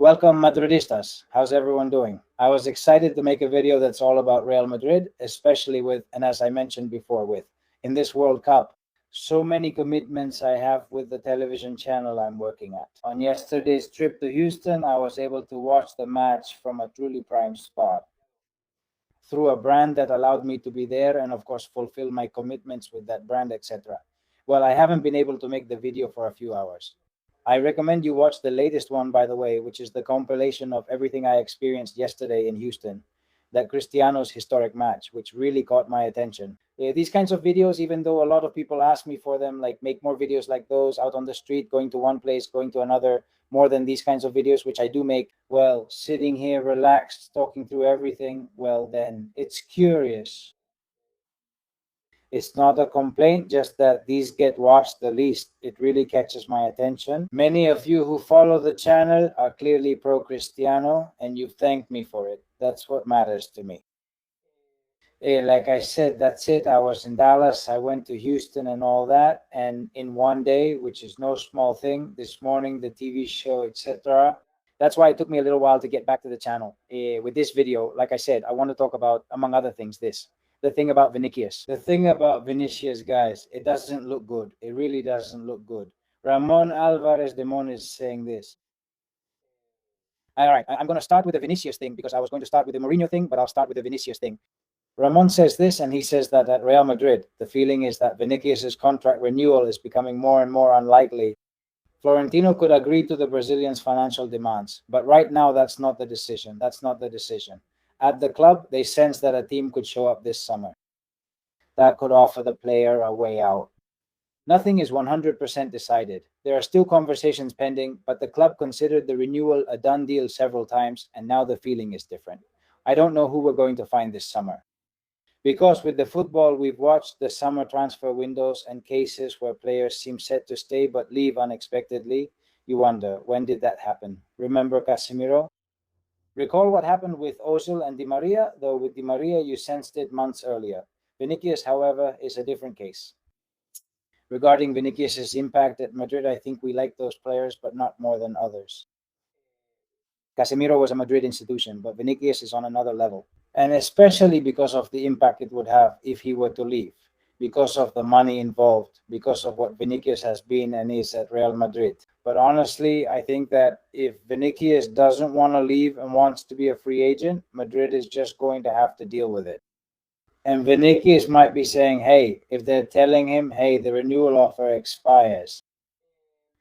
Welcome, Madridistas. How's everyone doing? I was excited to make a video that's all about Real Madrid, especially with, and as I mentioned before, in this World Cup, so many commitments I have with the television channel I'm working at. On yesterday's trip to Houston, I was able to watch the match from a truly prime spot through a brand that allowed me to be there and, of course, fulfill my commitments with that brand, etc. Well, I haven't been able to make the video for a few hours. I recommend you watch the latest one, by the way, which is the compilation of everything I experienced yesterday in Houston, that Cristiano's historic match, which really caught my attention. These kinds of videos, even though a lot of people ask me for them, like make more videos like those out on the street, going to one place, going to another, more than these kinds of videos, which I do make, well, sitting here relaxed, talking through everything, well, then it's curious. It's not a complaint, just that these get watched the least. It really catches my attention. Many of you who follow the channel are clearly pro-Cristiano, and you've thanked me for it. That's what matters to me. Like I said, that's it. I was in Dallas. I went to Houston and all that. And in one day, which is no small thing, this morning, the TV show, etc. That's why it took me a little while to get back to the channel. With this video, like I said, I want to talk about, among other things, the thing about Vinicius. The thing about Vinicius, guys, it doesn't look good. It really doesn't look good. Ramon Alvarez Demon is saying this. All right, I'm going to start with the Vinicius thing because I was going to start with the Mourinho thing, but I'll start with the Vinicius thing. Ramon says this, and he says that at Real Madrid, the feeling is that Vinicius' contract renewal is becoming more and more unlikely. Florentino could agree to the Brazilians' financial demands, but right now that's not the decision. That's not the decision. At the club, they sense that a team could show up this summer that could offer the player a way out. Nothing is 100% decided. There are still conversations pending, but the club considered the renewal a done deal several times, and now the feeling is different. I don't know who we're going to find this summer. Because with the football we've watched, the summer transfer windows and cases where players seem set to stay but leave unexpectedly, you wonder, when did that happen? Remember Casemiro? Recall what happened with Ozil and Di Maria, though with Di Maria you sensed it months earlier. Vinicius, however, is a different case. Regarding Vinicius' impact at Madrid, I think we like those players, but not more than others. Casemiro was a Madrid institution, but Vinicius is on another level. And especially because of the impact it would have if he were to leave, because of the money involved, because of what Vinicius has been and is at Real Madrid. But honestly, I think that if Vinicius doesn't want to leave and wants to be a free agent, Madrid is just going to have to deal with it. And Vinicius might be saying, hey, if they're telling him, hey, the renewal offer expires.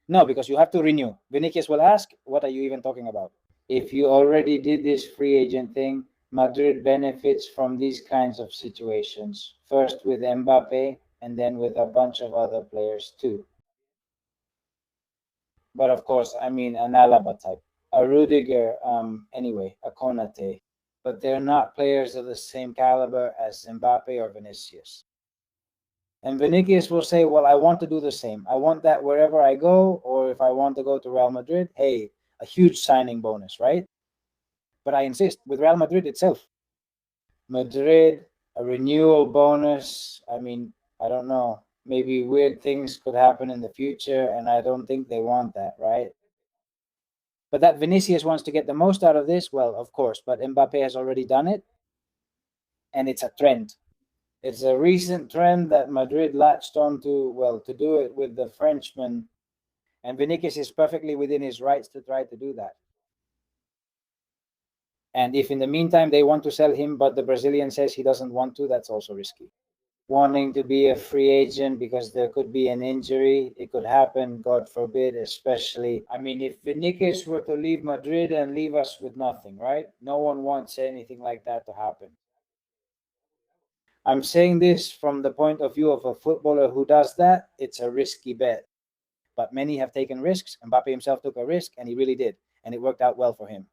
No, because you have to renew. Vinicius will ask, what are you even talking about? If you already did this free agent thing, Madrid benefits from these kinds of situations. First with Mbappe, and then with a bunch of other players too. But of course, I mean an Alaba type, a Rudiger, anyway, a Konate. But they're not players of the same caliber as Mbappe or Vinicius. And Vinicius will say, well, I want to do the same. I want that wherever I go, or if I want to go to Real Madrid, hey, a huge signing bonus, right? But I insist, with Real Madrid itself. Madrid, a renewal bonus. I mean, I don't know. Maybe weird things could happen in the future, and I don't think they want that, right? But that Vinicius wants to get the most out of this, well, of course. But Mbappe has already done it, and it's a trend. It's a recent trend that Madrid latched onto, well, to do it with the Frenchman. And Vinicius is perfectly within his rights to try to do that. And if in the meantime they want to sell him, but the Brazilian says he doesn't want to, that's also risky. Wanting to be a free agent because there could be an injury, it could happen, God forbid, especially. I mean, if Vinicius were to leave Madrid and leave us with nothing, right? No one wants anything like that to happen. I'm saying this from the point of view of a footballer who does that. It's a risky bet. But many have taken risks. Mbappe himself took a risk, and he really did. And it worked out well for him.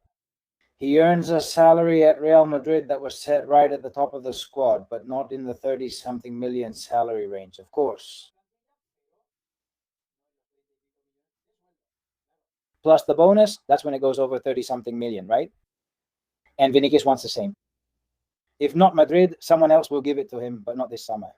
He earns a salary at Real Madrid that was set right at the top of the squad, but not in the 30-something million salary range, of course. Plus the bonus, that's when it goes over 30-something million, right? And Vinicius wants the same. If not Madrid, someone else will give it to him, but not this summer.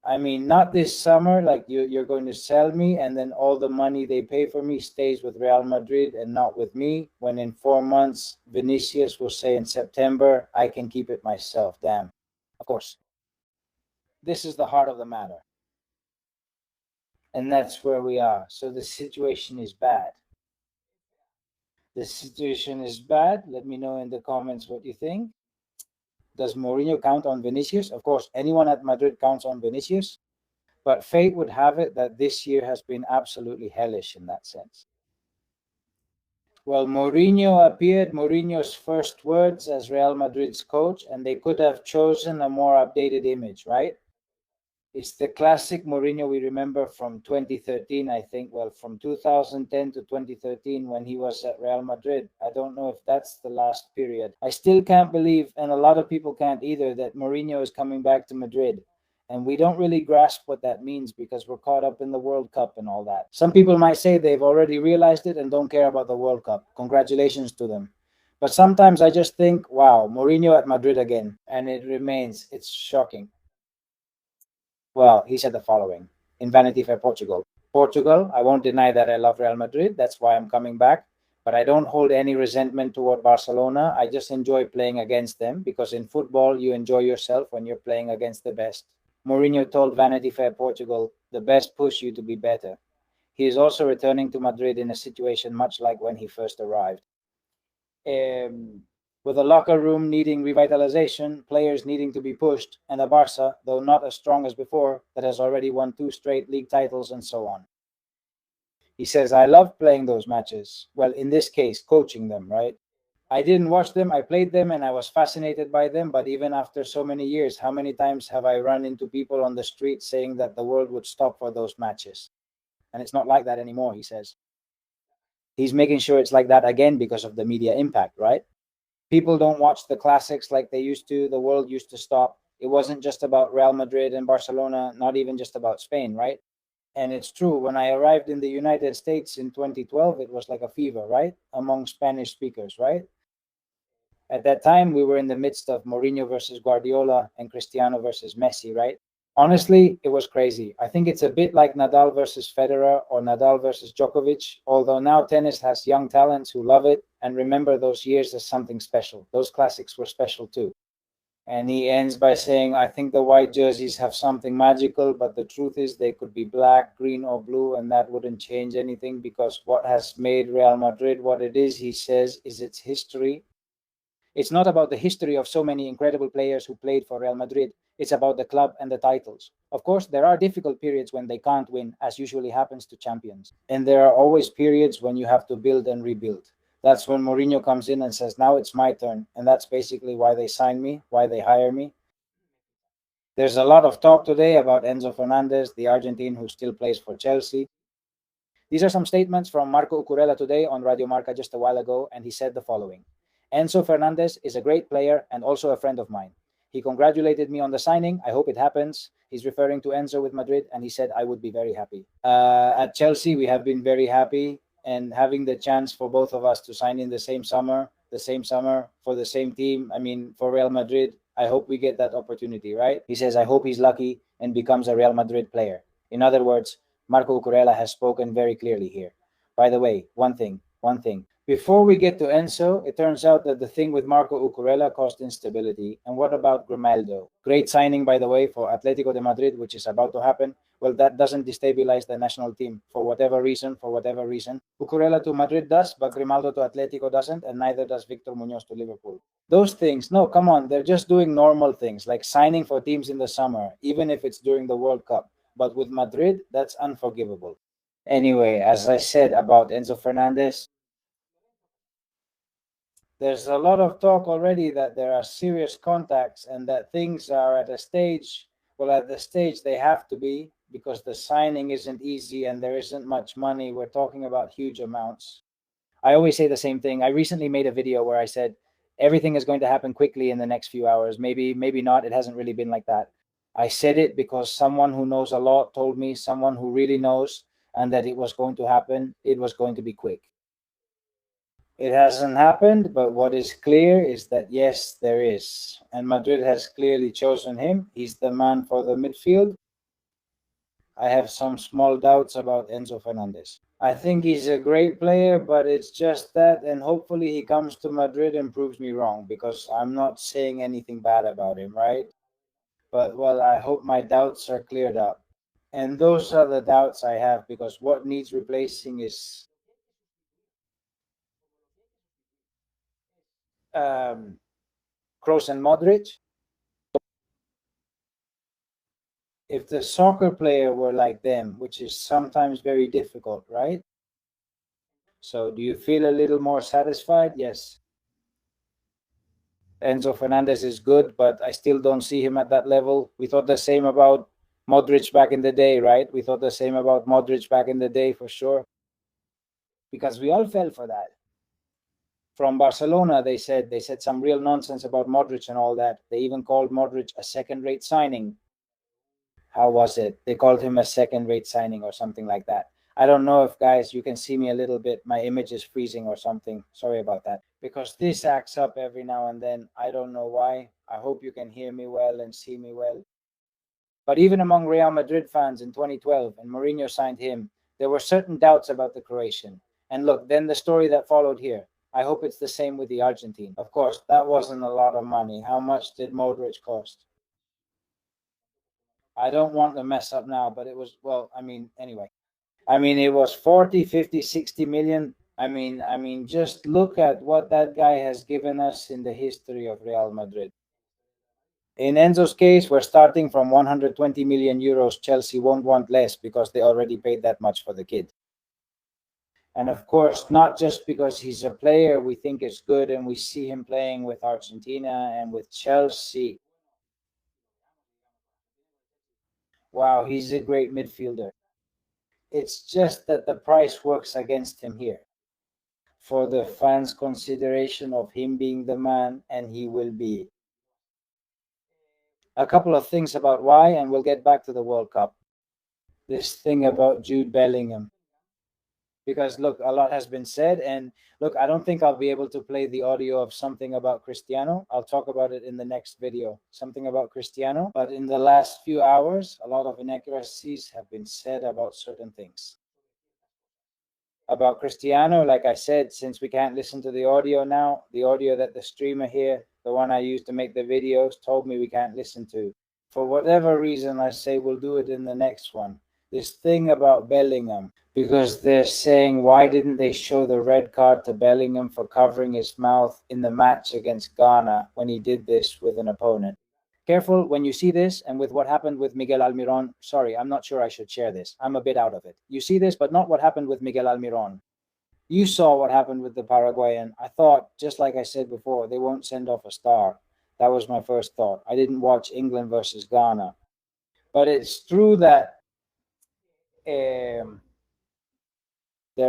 I mean, not this summer, like you're going to sell me and then all the money they pay for me stays with Real Madrid and not with me, when in 4 months, Vinicius will say in September, I can keep it myself. Damn. Of course, this is the heart of the matter. And that's where we are. So the situation is bad. The situation is bad. Let me know in the comments what you think. Does Mourinho count on Vinicius? Of course, anyone at Madrid counts on Vinicius. But fate would have it that this year has been absolutely hellish in that sense. Well, Mourinho appeared, Mourinho's first words as Real Madrid's coach, and they could have chosen a more updated image, right? It's the classic Mourinho we remember from 2013, I think. Well, from 2010 to 2013 when he was at Real Madrid. I don't know if that's the last period. I still can't believe, and a lot of people can't either, that Mourinho is coming back to Madrid. And we don't really grasp what that means because we're caught up in the World Cup and all that. Some people might say they've already realized it and don't care about the World Cup. Congratulations to them. But sometimes I just think, wow, Mourinho at Madrid again. And it remains, it's shocking. Well, he said the following in Vanity Fair Portugal. Portugal, I won't deny that I love Real Madrid. That's why I'm coming back. But I don't hold any resentment toward Barcelona. I just enjoy playing against them because in football, you enjoy yourself when you're playing against the best. Mourinho told Vanity Fair Portugal, the best push you to be better. He is also returning to Madrid in a situation much like when he first arrived. Um, with a locker room needing revitalization, players needing to be pushed, and a Barca, though not as strong as before, that has already won 2 straight league titles and so on. He says, I love playing those matches. Well, in this case, coaching them, right? I didn't watch them, I played them, and I was fascinated by them. But even after so many years, how many times have I run into people on the street saying that the world would stop for those matches? And it's not like that anymore, he says. He's making sure it's like that again because of the media impact, right? People don't watch the classics like they used to. The world used to stop. It wasn't just about Real Madrid and Barcelona, not even just about Spain, right? And it's true. When I arrived in the United States in 2012, it was like a fever, right? Among Spanish speakers, right? At that time, we were in the midst of Mourinho versus Guardiola and Cristiano versus Messi, right? Honestly, it was crazy. I think it's a bit like Nadal versus Federer or Nadal versus Djokovic, although now tennis has young talents who love it and remember those years as something special. Those classics were special too. And he ends by saying, I think the white jerseys have something magical, but the truth is they could be black, green, or blue, and that wouldn't change anything because what has made Real Madrid what it is, he says, is its history. It's not about the history of so many incredible players who played for Real Madrid. It's about the club and the titles. Of course, there are difficult periods when they can't win, as usually happens to champions. And there are always periods when you have to build and rebuild. That's when Mourinho comes in and says, now it's my turn. And that's basically why they sign me, why they hire me. There's a lot of talk today about Enzo Fernandez, the Argentine who still plays for Chelsea. These are some statements from Marco Cucurella today on Radio Marca just a while ago, and he said the following. Enzo Fernandez is a great player and also a friend of mine. He congratulated me on the signing. I hope it happens. He's referring to Enzo with Madrid, and he said, I would be very happy. At Chelsea, we have been very happy, and having the chance for both of us to sign in the same summer for the same team, I mean, for Real Madrid, I hope we get that opportunity, right? He says, I hope he's lucky and becomes a Real Madrid player. In other words, Marco Cucurella has spoken very clearly here. By the way, one thing. Before we get to Enzo, it turns out that the thing with Marco Cucurella caused instability. And what about Grimaldo? Great signing, by the way, for Atletico de Madrid, which is about to happen. Well, that doesn't destabilize the national team for whatever reason. Cucurella to Madrid does, but Grimaldo to Atletico doesn't, and neither does Victor Munoz to Liverpool. Those things, no, come on, they're just doing normal things, like signing for teams in the summer, even if it's during the World Cup. But with Madrid, that's unforgivable. Anyway, as I said about Enzo Fernandez, there's a lot of talk already that there are serious contacts and that things are at a stage, well, at the stage they have to be because the signing isn't easy and there isn't much money. We're talking about huge amounts. I always say the same thing. I recently made a video where I said everything is going to happen quickly in the next few hours. Maybe not. It hasn't really been like that. I said it because someone who knows a lot told me, someone who really knows, and that it was going to happen. It was going to be quick. It hasn't happened, but what is clear is that yes, there is. And Madrid has clearly chosen him. He's the man for the midfield. I have some small doubts about Enzo Fernandez. I think he's a great player, but it's just that, and hopefully he comes to Madrid and proves me wrong, because I'm not saying anything bad about him, right? But, well, I hope my doubts are cleared up. And those are the doubts I have, because what needs replacing is Kroos and Modric. If the soccer player were like them, which is sometimes very difficult, right? So do you feel a little more satisfied? Yes. Enzo Fernandez is good, but I still don't see him at that level. We thought the same about Modric back in the day, right? We thought the same about Modric back in the day for sure, because we all fell for that. From Barcelona, they said some real nonsense about Modric and all that. They even called Modric a second-rate signing. How was it? They called him a second-rate signing or something like that. I don't know if, guys, you can see me a little bit. My image is freezing or something. Sorry about that. Because this acts up every now and then. I don't know why. I hope you can hear me well and see me well. But even among Real Madrid fans in 2012, and Mourinho signed him, there were certain doubts about the Croatian. And look, then the story that followed here. I hope it's the same with the Argentine. Of course, that wasn't a lot of money. How much did Modric cost? I don't want to mess up now, but it was, well, anyway. It was 40, 50, 60 million. Just look at what that guy has given us in the history of Real Madrid. In Enzo's case, we're starting from 120 million euros. Chelsea won't want less because they already paid that much for the kid. And of course, not just because he's a player we think is good and we see him playing with Argentina and with Chelsea. Wow, he's a great midfielder. It's just that the price works against him here. For the fans' consideration of him being the man, and he will be. A couple of things about why, and we'll get back to the World Cup. This thing about Jude Bellingham. Because look, a lot has been said, and look, I don't think I'll be able to play the audio of something about Cristiano. I'll talk about it in the next video, something about Cristiano. But in the last few hours, a lot of inaccuracies have been said about certain things. About Cristiano, like I said, since we can't listen to the audio now, the audio that the streamer here, the one I used to make the videos, told me we can't listen to. For whatever reason, I say we'll do it in the next one. This thing about Bellingham, because they're saying, why didn't they show the red card to Bellingham for covering his mouth in the match against Ghana when he did this with an opponent? Careful when you see this, and with what happened with Miguel Almiron. Sorry, I'm not sure I should share this. I'm a bit out of it. You see this, but not what happened with Miguel Almiron. You saw what happened with the Paraguayan. I thought, just like I said before, they won't send off a star. That was my first thought. I didn't watch England versus Ghana. But it's true that there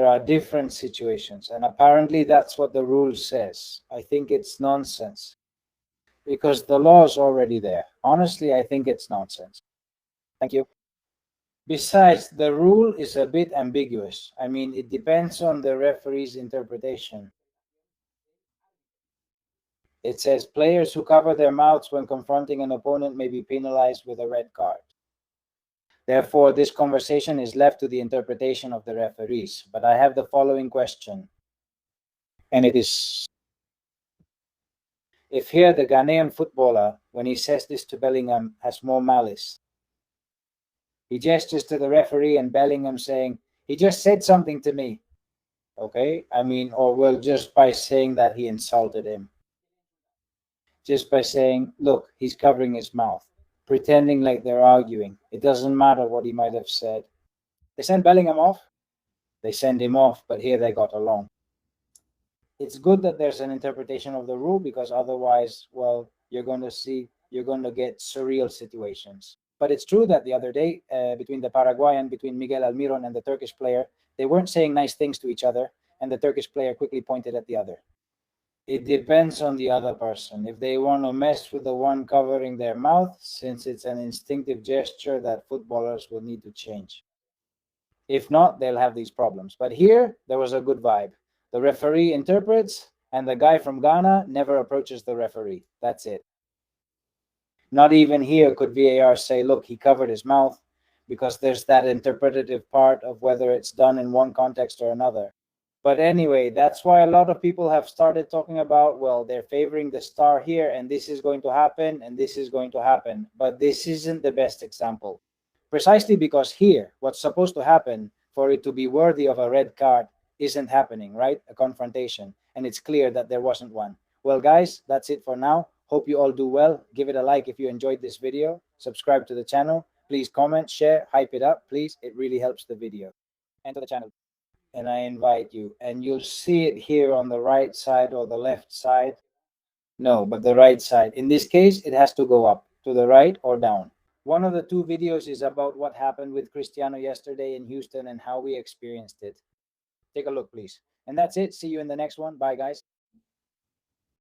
are different situations, and apparently that's what the rule says. I think it's nonsense, because the law is already there. Honestly, I think it's nonsense. Thank you. Besides, the rule is a bit ambiguous. It depends on the referee's interpretation. It says players who cover their mouths when confronting an opponent may be penalized with a red card. Therefore, this conversation is left to the interpretation of the referees. But I have the following question, and it is, if here the Ghanaian footballer, when he says this to Bellingham, has more malice, he gestures to the referee and Bellingham saying, he just said something to me. Okay, or well, just by saying that he insulted him. Just by saying, look, he's covering his mouth, pretending like they're arguing. It doesn't matter what he might have said. They send Bellingham off. They send him off, but here they got along. It's good that there's an interpretation of the rule, because otherwise, well, you're going to get surreal situations. But it's true that the other day, between the Paraguayan, between Miguel Almiron and the Turkish player, they weren't saying nice things to each other, and the Turkish player quickly pointed at the other. It depends on the other person. If they want to mess with the one covering their mouth, since it's an instinctive gesture that footballers will need to change. If not, they'll have these problems. But here, there was a good vibe. The referee interprets, and the guy from Ghana never approaches the referee. That's it. Not even here could VAR say, look, he covered his mouth. because there's that interpretative part of whether it's done in one context or another. But anyway, that's why a lot of people have started talking about, well, they're favoring the star here, and this is going to happen, and this is going to happen. But this isn't the best example. Precisely because here, what's supposed to happen for it to be worthy of a red card isn't happening, right? A confrontation. And it's clear that there wasn't one. Well, guys, that's it for now. Hope you all do well. Give it a like if you enjoyed this video. Subscribe to the channel. Please comment, share, hype it up, please. It really helps the video. And to the channel. And I invite you. And you'll see it here on the right side or the left side. No, but the right side. In this case, it has to go up to the right or down. One of the two videos is about what happened with Cristiano yesterday in Houston and how we experienced it. Take a look, please. And that's it. See you in the next one. Bye, guys.